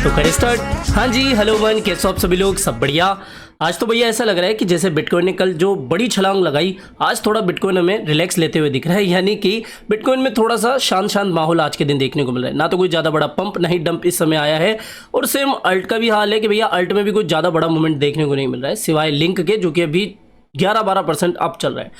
तो करें स्टार्ट। हाँ जी, हेलो वन, कैसे आप सभी लोग? सब बढ़िया। आज तो भैया ऐसा लग रहा है कि जैसे बिटकॉइन ने कल जो बड़ी छलांग लगाई, आज थोड़ा बिटकॉइन हमें रिलैक्स लेते हुए दिख रहा है। यानी कि बिटकॉइन में थोड़ा सा शांत माहौल आज के दिन देखने को मिल रहा है। ना तो कोई ज़्यादा बड़ा पंप, ना ही डंप इस समय आया है। और सेम अल्ट का भी हाल है कि भैया अल्ट में भी कोई ज़्यादा बड़ा मूवमेंट देखने को नहीं मिल रहा है, सिवाय लिंक के, जो कि अभी 11-12% अप चल रहा है।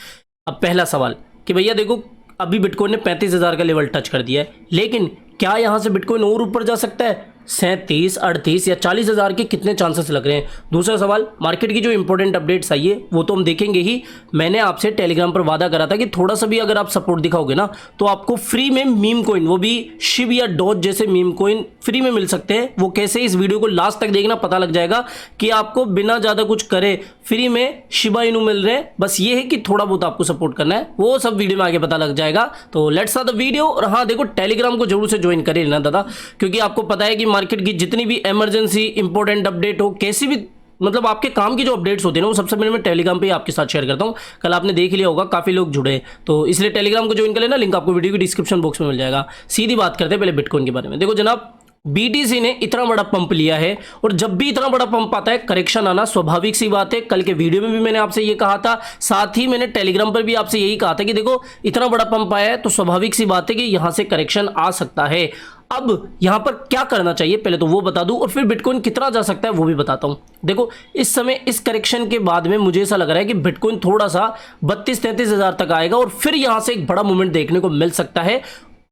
अब पहला सवाल कि भैया देखो, अभी बिटकॉइन ने 35,000 का लेवल टच कर दिया है, लेकिन क्या यहाँ से बिटकॉइन और ऊपर जा सकता है? 37, 38 या 40,000 के कितने चांसेस लग रहे हैं? दूसरा सवाल, मार्केट की जो इंपॉर्टेंट अपडेट्स आई है वो तो हम देखेंगे ही। मैंने आपसे टेलीग्राम पर वादा करा था कि थोड़ा सा भी अगर आप सपोर्ट दिखाओगे ना, तो आपको फ्री में मीम कोइन, वो भी शिब या डॉज जैसे मीम कोइन फ्री में मिल सकते हैं। वो कैसे, इस वीडियो को लास्ट तक देखना, पता लग जाएगा कि आपको बिना ज़्यादा कुछ करे फ्री में शिबा इनू मिल रहे हैं। बस ये है कि थोड़ा बहुत आपको सपोर्ट करना है, वो सब वीडियो में आगे पता लग जाएगा। तो लेट्स स्टार्ट द वीडियो। और हाँ देखो, टेलीग्राम को जरूर से ज्वाइन करें लेना दादा, क्योंकि आपको पता है कि मार्केट की जितनी भी इमरजेंसी इंपॉर्टेंट अपडेट हो, कैसी भी मतलब आपके काम की जो अपडेट्स होती है ना, वो सबसे पहले मैं टेलीग्राम पे आपके साथ शेयर करता हूँ। कल आपने देख लिया होगा, काफी लोग जुड़े, तो इसलिए टेलीग्राम को ज्वाइन कर लेना। लिंक आपको वीडियो की डिस्क्रिप्शन बॉक्स में मिल जाएगा। सीधी बात करते हैं पहले बिटकॉइन के बारे में। देखो जनाब, BTC ने इतना बड़ा पंप लिया है, और जब भी इतना बड़ा पंप आता है, करेक्शन आना स्वाभाविक सी बात है। कल के वीडियो में भी मैंने आपसे ये कहा था, साथ ही मैंने टेलीग्राम पर भी आपसे यही कहा था कि देखो, इतना बड़ा पंप आया है तो स्वाभाविक सी बात है कि यहां से करेक्शन आ सकता है। अब यहां पर क्या करना चाहिए पहले तो वो बता दूं, और फिर बिटकॉइन कितना जा सकता है वो भी बताता हूं। देखो, इस समय इस करेक्शन के बाद में मुझे ऐसा लग रहा है कि बिटकॉइन थोड़ा सा 32-33 हज़ार तक आएगा, और फिर यहां से एक बड़ा मूवमेंट देखने को मिल सकता है।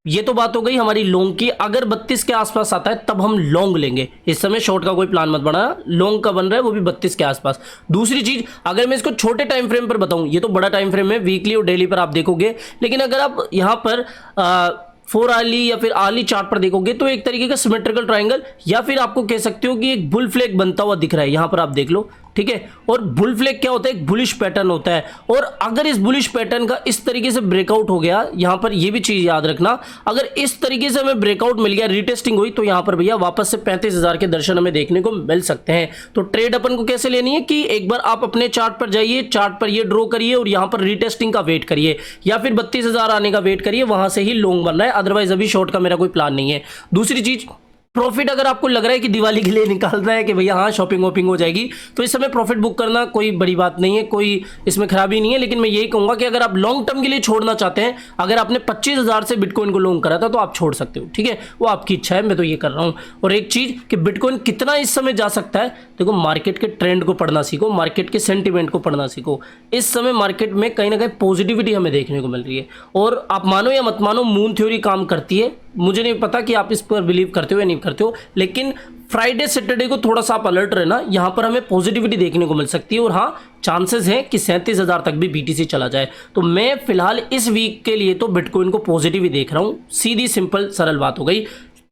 ये तो बात हो गई हमारी लॉन्ग की। अगर 32 के आसपास आता है तब हम लॉन्ग लेंगे। इस समय शॉर्ट का कोई प्लान मत बनाना, लॉन्ग का बन रहा है, वो भी 32 के आसपास। दूसरी चीज, अगर मैं इसको छोटे टाइम फ्रेम पर बताऊं, ये तो बड़ा टाइम फ्रेम है, वीकली और डेली पर आप देखोगे, लेकिन अगर आप यहां पर 4 आर्ली या फिर आर्ली चार्ट पर देखोगे तो एक तरीके का सिमेट्रिकल ट्रायंगल, या फिर आपको कह सकते हो कि एक बुल फ्लैग बनता हुआ दिख रहा है। यहां पर आप देख लो, ठीक है। और बुल फ्लैग क्या होता है? एक बुलिश पैटर्न होता है। और अगर इस बुलिश पैटर्न का इस तरीके से ब्रेकआउट हो गया, यहां पर यह भी चीज याद रखना, अगर इस तरीके से हमें ब्रेकआउट मिल गया, रीटेस्टिंग हुई, तो यहां पर भैया वापस से 35,000 के दर्शन हमें देखने को मिल सकते हैं। तो ट्रेड अपन को कैसे लेनी है कि एक बार आप अपने चार्ट पर जाइए, चार्ट पर ये ड्रॉ करिए और यहां पर रीटेस्टिंग का वेट करिए, या फिर 32,000 आने का वेट करिए, वहां से ही लॉन्ग बन रहा है। अदरवाइज अभी शॉर्ट का मेरा कोई प्लान नहीं है। दूसरी चीज, प्रॉफिट अगर आपको लग रहा है कि दिवाली के लिए निकालना है कि भैया हाँ शॉपिंग वॉपिंग हो जाएगी, तो इस समय प्रॉफिट बुक करना कोई बड़ी बात नहीं है, कोई इसमें खराबी नहीं है। लेकिन मैं यही कहूंगा कि अगर आप लॉन्ग टर्म के लिए छोड़ना चाहते हैं, अगर आपने 25,000 से बिटकॉइन को लॉन्ग करा था तो आप छोड़ सकते हो, ठीक है, वो आपकी इच्छा है, मैं तो ये कर रहा हूँ। और एक चीज कि बिटकॉइन कितना इस समय जा सकता है, देखो मार्केट के ट्रेंड को पढ़ना सीखो, मार्केट के सेंटिमेंट को पढ़ना सीखो। इस समय मार्केट में कहीं ना कहीं पॉजिटिविटी हमें देखने को मिल रही है, और आप मानो या मत मानो, मून थ्योरी काम करती है। मुझे नहीं पता कि आप इस पर बिलीव करते हो या नहीं करते हो, लेकिन फ्राइडे सैटरडे को थोड़ा सा आप अलर्ट रहना, यहां पर हमें पॉजिटिविटी देखने को मिल सकती है। और हाँ, चांसेस हैं कि 37,000 तक भी BTC चला जाए। तो मैं फिलहाल इस वीक के लिए तो बिटकॉइन को पॉजिटिव ही देख रहा हूं। सीधी सिंपल सरल बात हो गई।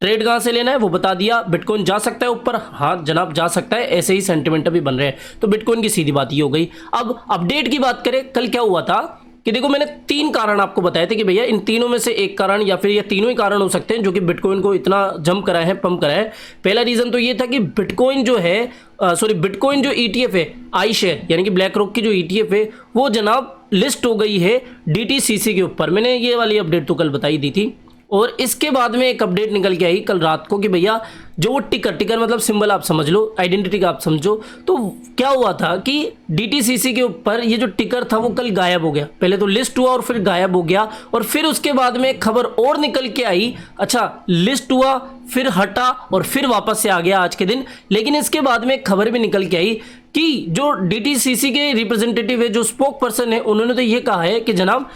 ट्रेड कहां से लेना है वो बता दिया। बिटकॉइन जा सकता है ऊपर, हाँ जनाब जा सकता है, ऐसे ही सेंटिमेंट भी बन रहे हैं, तो बिटकॉइन की सीधी बात ये हो गई। अब अपडेट की बात करें, कल क्या हुआ था कि देखो, मैंने 3 कारण आपको बताए थे कि भैया इन तीनों में से एक कारण, या फिर ये तीनों ही कारण हो सकते हैं जो कि बिटकॉइन को इतना जंप कराए हैं, पंप कराए हैं। पहला रीजन तो ये था कि बिटकॉइन जो है, बिटकॉइन जो ETF है, आई शेयर यानी कि ब्लैक रॉक की जो ETF है, वो जनाब लिस्ट हो गई है DTCC के ऊपर। मैंने ये वाली अपडेट तो कल बताई दी थी। और इसके बाद में एक अपडेट निकल के आई कल रात को कि भैया जो वो टिकर मतलब सिंबल आप समझ लो, आइडेंटिटी का आप समझो, तो क्या हुआ था कि DTCC के ऊपर ये जो टिकर था वो कल गायब हो गया। पहले तो लिस्ट हुआ और फिर गायब हो गया, और फिर उसके बाद में खबर और निकल के आई, अच्छा लिस्ट हुआ फिर हटा और फिर वापस से आ गया आज के दिन। लेकिन इसके बाद में एक खबर भी निकल के आई कि जो DTCC के रिप्रेजेंटेटिव है, जो स्पोक पर्सन है, उन्होंने तो ये कहा है कि जनाब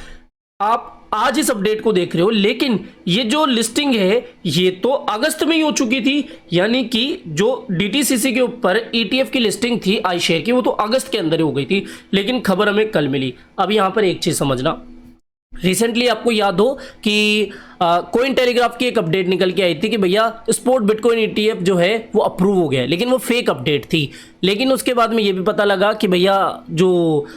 आप आज इस अपडेट को देख रहे हो, लेकिन ये जो लिस्टिंग है ये तो अगस्त में ही हो चुकी थी। यानी कि जो DTCC के ऊपर ETF की लिस्टिंग थी आई शेयर की, वो तो अगस्त के अंदर ही हो गई थी, लेकिन खबर हमें कल मिली। अब यहां पर एक चीज समझना, रिसेंटली आपको याद हो कि कोइन टेलीग्राफ की एक अपडेट निकल के आई थी कि भैया स्पॉट बिटकॉइन ETF जो है वो अप्रूव हो गया, लेकिन वो फेक अपडेट थी। लेकिन उसके बाद में ये भी पता लगा कि भैया जो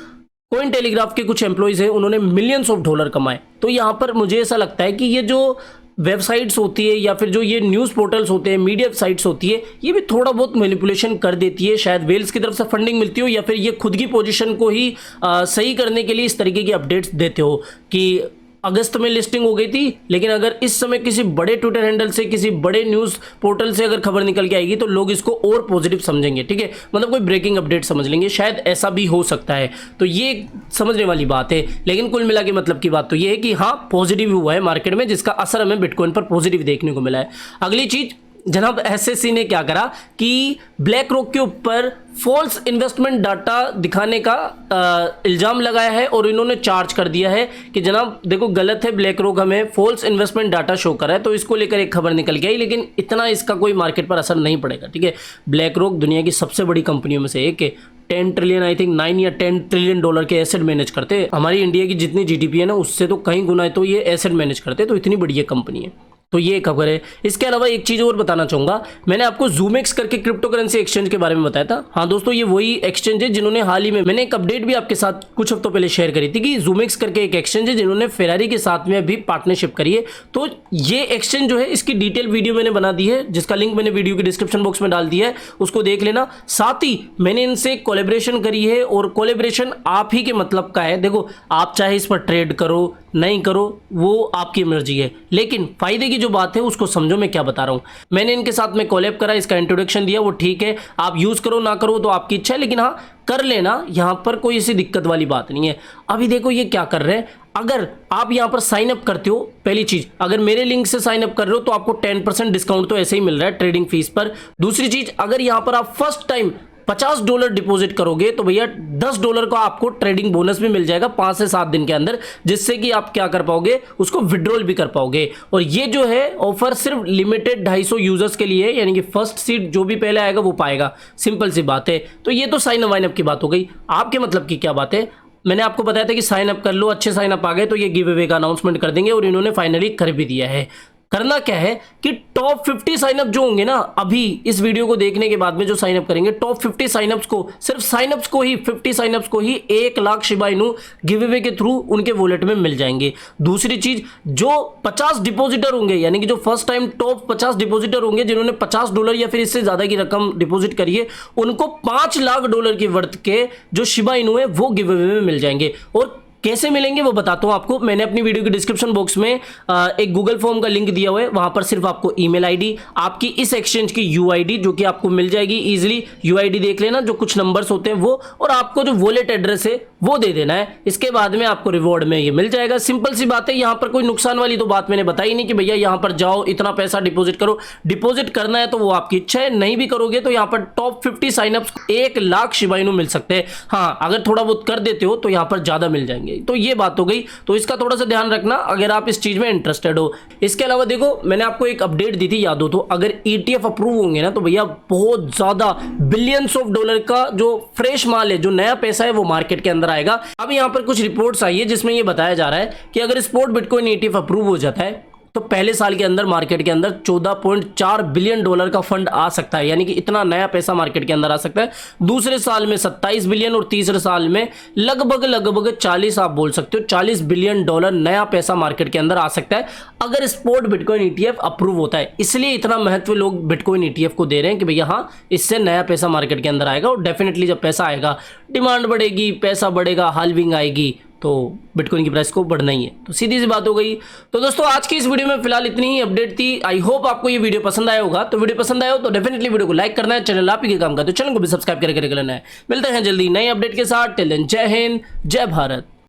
कोइन टेलीग्राफ के कुछ एम्प्लॉइज हैं, उन्होंने मिलियंस ऑफ डॉलर कमाए। तो यहाँ पर मुझे ऐसा लगता है कि ये जो वेबसाइट्स होती है, या फिर जो ये न्यूज़ पोर्टल्स होते हैं, मीडिया साइट्स होती है, ये भी थोड़ा बहुत मैनिपुलेशन कर देती है। शायद वेल्स की तरफ से फंडिंग मिलती हो, या फिर ये खुद की पोजीशन को ही सही करने के लिए इस तरीके की अपडेट्स देते हो कि अगस्त में लिस्टिंग हो गई थी, लेकिन अगर इस समय किसी बड़े ट्विटर हैंडल से, किसी बड़े न्यूज़ पोर्टल से अगर खबर निकल के आएगी तो लोग इसको और पॉजिटिव समझेंगे, ठीक है, मतलब कोई ब्रेकिंग अपडेट समझ लेंगे, शायद ऐसा भी हो सकता है। तो ये समझने वाली बात है, लेकिन कुल मिला के मतलब की बात तो ये है कि हाँ पॉजिटिव हुआ है मार्केट में, जिसका असर हमें बिटकॉइन पर पॉजिटिव देखने को मिला है। अगली चीज, जनाब एसएससी ने क्या करा कि ब्लैक रॉक के ऊपर फॉल्स इन्वेस्टमेंट डाटा दिखाने का इल्ज़ाम लगाया है और इन्होंने चार्ज कर दिया है कि जनाब देखो गलत है, ब्लैक रॉक हमें फॉल्स इन्वेस्टमेंट डाटा शो कर रहा है। तो इसको लेकर एक खबर निकल के आई, लेकिन इतना इसका कोई मार्केट पर असर नहीं पड़ेगा, ठीक है। ब्लैक रॉक दुनिया की सबसे बड़ी कंपनियों में से एक है, 10 ट्रिलियन आई थिंक 9 या 10 ट्रिलियन डॉलर के एसेट मैनेज करते हैं। हमारी इंडिया की जितनी जीडीपी है ना उससे तो कहीं गुना है, तो ये एसेट मैनेज करते हैं, तो इतनी बड़ी कंपनी है। तो ये खबर है। इसके अलावा एक चीज़ और बताना चाहूँगा, मैंने आपको ज़ूमेक्स करके क्रिप्टो करेंसी एक्सचेंज के बारे में बताया था। हाँ दोस्तों, ये वही एक्सचेंज है जिन्होंने हाल ही में, मैंने एक अपडेट भी आपके साथ कुछ हफ्तों पहले शेयर करी थी कि ज़ूमेक्स करके एक एक्सचेंज है जिन्होंने फेरारी के साथ में अभी पार्टनरशिप करी है। तो ये एक्सचेंज जो है इसकी डिटेल वीडियो मैंने बना दी है, जिसका लिंक मैंने वीडियो के डिस्क्रिप्शन बॉक्स में डाल दिया है, उसको देख लेना। साथ ही मैंने इनसे कोलेब्रेशन करी है और कोलेब्रेशन आप ही के मतलब का है। देखो आप चाहे इस पर ट्रेड करो नहीं करो वो आपकी मर्जी है, लेकिन फायदे की जो बात है उसको समझो मैं क्या बता रहा हूँ। मैंने इनके साथ में कोलैब करा, इसका इंट्रोडक्शन दिया, वो ठीक है, आप यूज़ करो ना करो तो आपकी इच्छा है, लेकिन हाँ कर लेना, यहाँ पर कोई ऐसी दिक्कत वाली बात नहीं है। अभी देखो ये क्या कर रहे हैं, अगर आप यहाँ पर साइन अप करते हो, पहली चीज अगर मेरे लिंक से साइन अप कर रहे हो तो आपको 10% डिस्काउंट तो ऐसे ही मिल रहा है ट्रेडिंग फीस पर। दूसरी चीज, अगर यहाँ पर आप फर्स्ट टाइम $50 डिपॉजिट करोगे तो भैया $10 का आपको ट्रेडिंग बोनस भी मिल जाएगा 5 से 7 दिन के अंदर, जिससे कि आप क्या कर पाओगे, उसको विड्रॉल भी कर पाओगे। और ये जो है ऑफर सिर्फ लिमिटेड 250 यूजर्स के लिए है, यानी कि फर्स्ट सीट जो भी पहले आएगा वो पाएगा, सिंपल सी बात है। तो ये तो साइन वाइन अप की बात हो गई। आपके मतलब की क्या बात है, मैंने आपको बताया था कि साइन अप कर लो, अच्छे साइन अप आ गए तो ये गिव अवे का अनाउंसमेंट कर देंगे, और इन्होंने फाइनली कर भी दिया है। करना क्या है कि टॉप 50 साइनअप जो होंगे ना, अभी इस वीडियो को देखने के बाद में जो साइनअप करेंगे, टॉप 50 साइनअप्स को, सिर्फ साइनअप्स को ही 50 साइनअप्स को ही 1 lakh Shiba Inu give away के थ्रू उनके वॉलेट में मिल जाएंगे। दूसरी चीज, जो 50 डिपॉजिटर होंगे, यानी कि जो फर्स्ट टाइम टॉप 50 डिपॉजिटर होंगे जिन्होंने $50 या फिर इससे ज्यादा की रकम डिपॉजिट करी है, उनको $5 लाख की वर्थ के जो शिबा इनू है वो गिव अवे में मिल जाएंगे। और कैसे मिलेंगे वो बताता हूं आपको। मैंने अपनी वीडियो के डिस्क्रिप्शन बॉक्स में एक गूगल फॉर्म का लिंक दिया हुआ है, वहां पर सिर्फ आपको ईमेल आईडी, आपकी इस एक्सचेंज की यूआईडी जो कि आपको मिल जाएगी इजीली, यूआईडी देख लेना, जो कुछ नंबर्स होते हैं वो, और आपको जो वॉलेट एड्रेस है वो दे देना है। इसके बाद में आपको रिवॉर्ड में ये मिल जाएगा। सिंपल सी बात है, यहां पर कोई नुकसान वाली तो बात मैंने बताई नहीं कि भैया यहां पर जाओ इतना पैसा डिपॉजिट करो। डिपॉजिट करना है तो वो आपकी इच्छा है, नहीं भी करोगे तो यहां पर top 50 synapses 1 lakh Shiba Inu मिल सकते हैं। हाँ, अगर थोड़ा बहुत कर देते हो तो यहां पर ज्यादा मिल जाएंगे। तो ये बात हो गई, तो इसका थोड़ा सा ध्यान रखना अगर आप इस चीज में इंटरेस्टेड हो। इसके अलावा देखो, मैंने आपको एक अपडेट दी थी, याद हो तो, अगर ETF अप्रूव होंगे ना तो भैया बहुत ज्यादा बिलियंस ऑफ डॉलर का जो फ्रेश माल है, जो नया पैसा है वो मार्केट के अंदर आएगा। अब यहाँ पर कुछ रिपोर्ट्स आई है जिसमें ये बताया जा रहा है कि अगर स्पॉट बिटकॉइन ETF अप्रूव हो जाता है तो पहले साल के अंदर मार्केट के अंदर $14.4 बिलियन का फंड आ सकता है, यानी कि इतना नया पैसा मार्केट के अंदर आ सकता है। दूसरे साल में 27 बिलियन और तीसरे साल में लगभग 40, आप बोल सकते हो $40 बिलियन नया पैसा मार्केट के अंदर आ सकता है अगर स्पॉट बिटकॉइन ETF अप्रूव होता है। इसलिए इतना महत्व लोग बिटकॉइन ETF को दे रहे हैं कि भैया हाँ, इससे नया पैसा मार्केट के अंदर आएगा, और डेफिनेटली जब पैसा आएगा डिमांड बढ़ेगी, पैसा बढ़ेगा, हाल्विंग आएगी, तो बिटकॉइन की प्राइस को बढ़ना ही है। तो सीधी सी बात हो गई। तो दोस्तों आज की इस वीडियो में फिलहाल इतनी ही अपडेट थी। आई होप आपको ये वीडियो पसंद आया होगा। तो वीडियो पसंद आया हो तो डेफिनेटली वीडियो को लाइक करना है, चैनल आप ही के काम का तो चैनल को भी सब्सक्राइब करके लेना है। मिलते हैं जल्दी नए अपडेट के साथ। टिल देन जय हिंद, जय भारत।